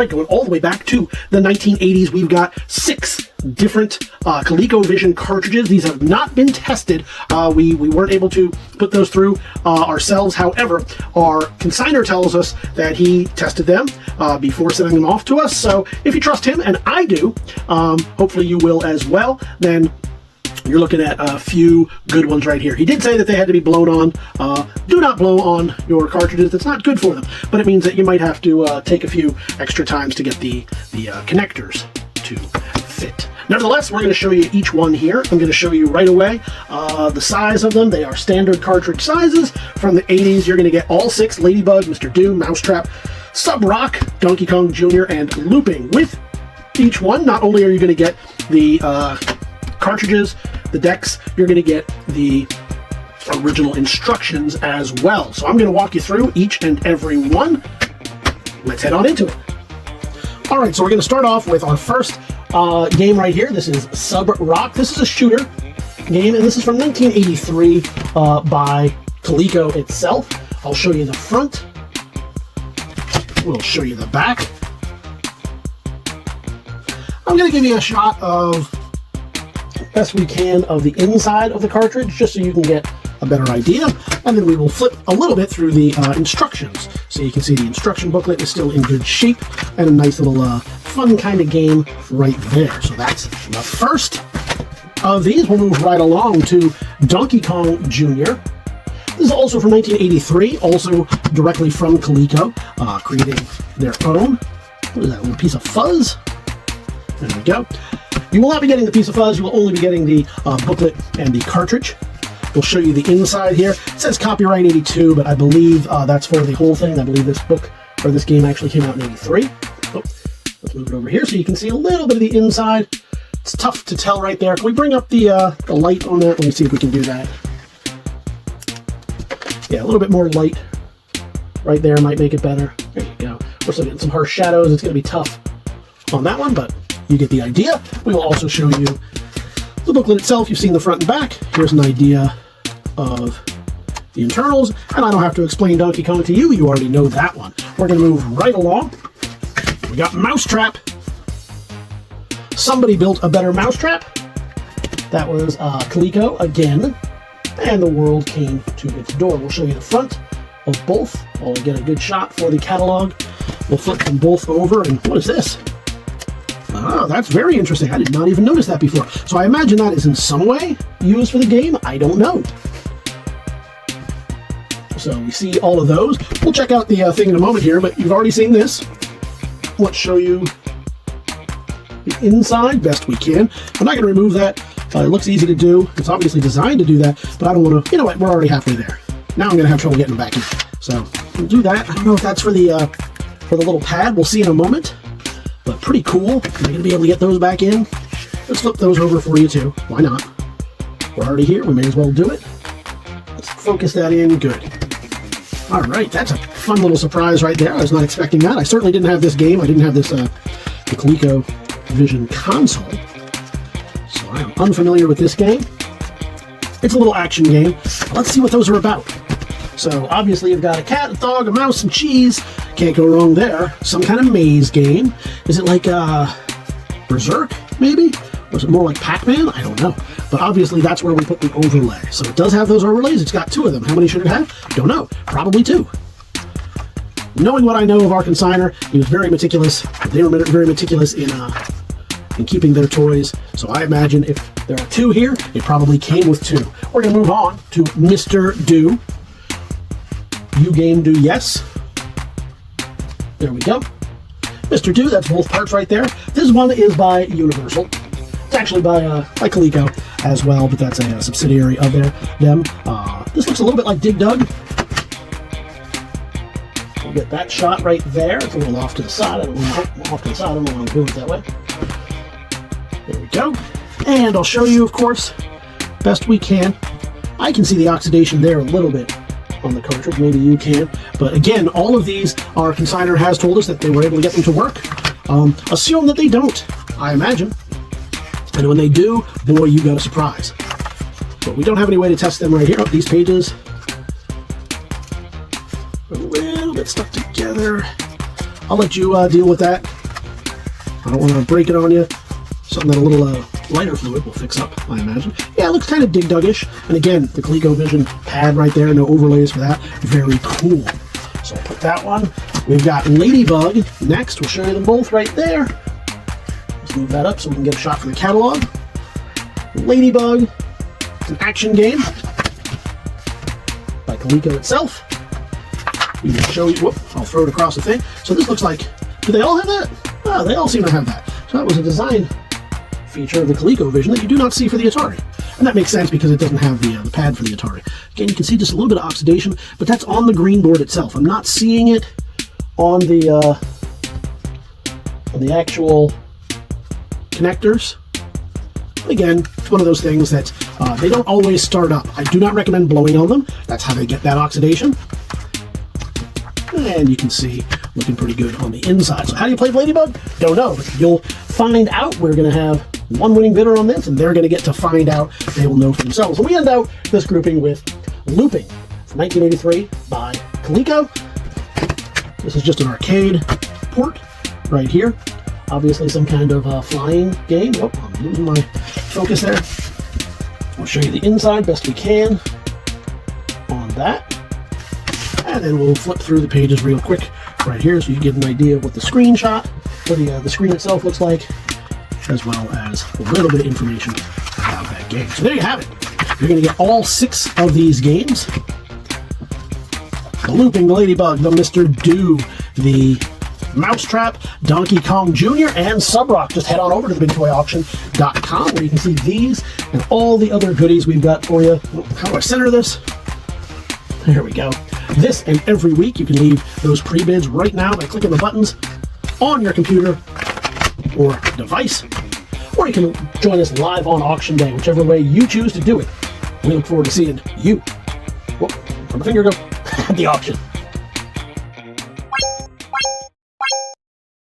right, going all the way back to the 1980s, we've got 6 different Colecovision cartridges. These have not been tested. We weren't able to put those through ourselves. However, our consignor tells us that he tested them before sending them off to us. So if you trust him, and I do, hopefully you will as well, then you're looking at a few good ones right here. He did say that they had to be blown on. Do not blow on your cartridges. That's not good for them, but it means that you might have to take a few extra times to get the connectors to fit. Nevertheless, we're going to show you each one here. I'm going to show you right away the size of them. They are standard cartridge sizes. From the 80s, you're going to get all 6: Ladybug, Mr. Do, Mousetrap, Subroc, Donkey Kong Jr., and Looping. With each one, not only are you going to get the cartridges, the decks, you're going to get the original instructions as well. So I'm going to walk you through each and every one. Let's head on into it. All right, so we're going to start off with our first game right here. This is Subroc. This is a shooter game, and this is from 1983 by Coleco itself. I'll show you the front. We'll show you the back. I'm going to give you a shot of best we can of the inside of the cartridge, just so you can get a better idea, and then we will flip a little bit through the instructions, so you can see the instruction booklet is still in good shape, and a nice little fun kind of game right there. So that's the first of these. We'll move right along to Donkey Kong Jr. This is also from 1983, also directly from Coleco, creating their own. What is that, a little piece of fuzz? There we go. You will not be getting the piece of fuzz, you will only be getting the booklet and the cartridge. We'll show you the inside here. It says copyright 82, but I believe that's for the whole thing. I believe this book, or this game, actually came out in 83. Oh, let's move it over here so you can see a little bit of the inside. It's tough to tell right there. Can we bring up the light on that? Let me see if we can do that. Yeah, a little bit more light right there might make it better. There you go. We're still getting some harsh shadows. It's going to be tough on that one, but you get the idea. We will also show you the booklet itself. You've seen the front and back. Here's an idea of the internals, and I don't have to explain Donkey Kong to you. You already know that one. We're going to move right along. We got Mousetrap. Somebody built a better Mousetrap. That was Coleco again, and the world came to its door. We'll show you the front of both. I'll get a good shot for the catalog. We'll flip them both over, and what is this? Oh, that's very interesting. I did not even notice that before. So I imagine that is in some way used for the game. I don't know. So we see all of those. We'll check out the thing in a moment here, but you've already seen this. Let's show you the inside best we can. I'm not going to remove that. It looks easy to do. It's obviously designed to do that, but I don't want to, you know what, we're already halfway there. Now I'm going to have trouble getting them back in. So we'll do that. I don't know if that's for the little pad. We'll see in a moment. But pretty cool. Am I going to be able to get those back in? Let's flip those over for you too. Why not? We're already here. We may as well do it. Let's focus that in. Good. All right. That's a fun little surprise right there. I was not expecting that. I certainly didn't have this game. I didn't have this the Colecovision console. So I am unfamiliar with this game. It's a little action game. Let's see what those are about. So obviously you've got a cat, a dog, a mouse, some cheese. Can't go wrong there. Some kind of maze game. Is it like Berserk, maybe? Or is it more like Pac-Man? I don't know. But obviously that's where we put the overlay. So it does have those overlays. It's got 2 of them. How many should it have? Don't know. Probably 2. Knowing what I know of our consignor, he was very meticulous. They were very meticulous in keeping their toys. So I imagine if there are 2 here, it probably came with 2. We're going to move on to Mr. Do. You game do yes. There we go. Mr. Do, that's both parts right there. This one is by Universal. It's actually by Coleco as well, but that's a subsidiary of them. This looks a little bit like Dig Dug. We'll get that shot right there. It's a little off to the side. I don't know why I'm doing it that way. There we go. And I'll show you, of course, best we can. I can see the oxidation there a little bit on the cartridge. Maybe you can. But again, all of these, our consignor has told us that they were able to get them to work. Assume that they don't, I imagine. And when they do, boy, you got a surprise. But we don't have any way to test them right here. Oh, these pages are a little bit stuck together. I'll let you deal with that. I don't want to break it on you. Something that a little lighter fluid will fix up, I imagine. Yeah, it looks kind of Dig Dug-ish. And again, the Colecovision pad right there, no overlays for that. Very cool. So I'll put that one. We've got Ladybug next. We'll show you them both right there. Let's move that up so we can get a shot for the catalog. Ladybug, it's an action game by Coleco itself. We will show you, whoop, I'll throw it across the thing. So this looks like, do they all have that? Oh, they all seem to have that. So that was a design feature of the Colecovision that you do not see for the Atari. And that makes sense because it doesn't have the pad for the Atari. Again, you can see just a little bit of oxidation, but that's on the green board itself. I'm not seeing it on the actual connectors. But again, it's one of those things that they don't always start up. I do not recommend blowing on them. That's how they get that oxidation. And you can see looking pretty good on the inside. So how do you play Ladybug? Don't know. You'll find out. We're going to have one winning bidder on this, and they're going to get to find out. They will know for themselves. And we end out this grouping with Looping from 1983 by Coleco. This is just an arcade port right here. Obviously some kind of flying game. Oh, I'm losing my focus there. We'll show you the inside best we can on that. And then we'll flip through the pages real quick right here so you get an idea of what the screenshot, what the screen itself looks like, as well as a little bit of information about that game. So there you have it. You're going to get all 6 of these games. The Looping, the Ladybug, the Mr. Do, the Mousetrap, Donkey Kong Jr., and Subroc. Just head on over to TheBigToyAuction.com where you can see these and all the other goodies we've got for you. How do I center this? There we go. This and every week you can leave those pre-bids right now by clicking the buttons on your computer or device, or you can join us live on auction day, whichever way you choose to do it. We look forward to seeing you, where'd my finger go? At the auction.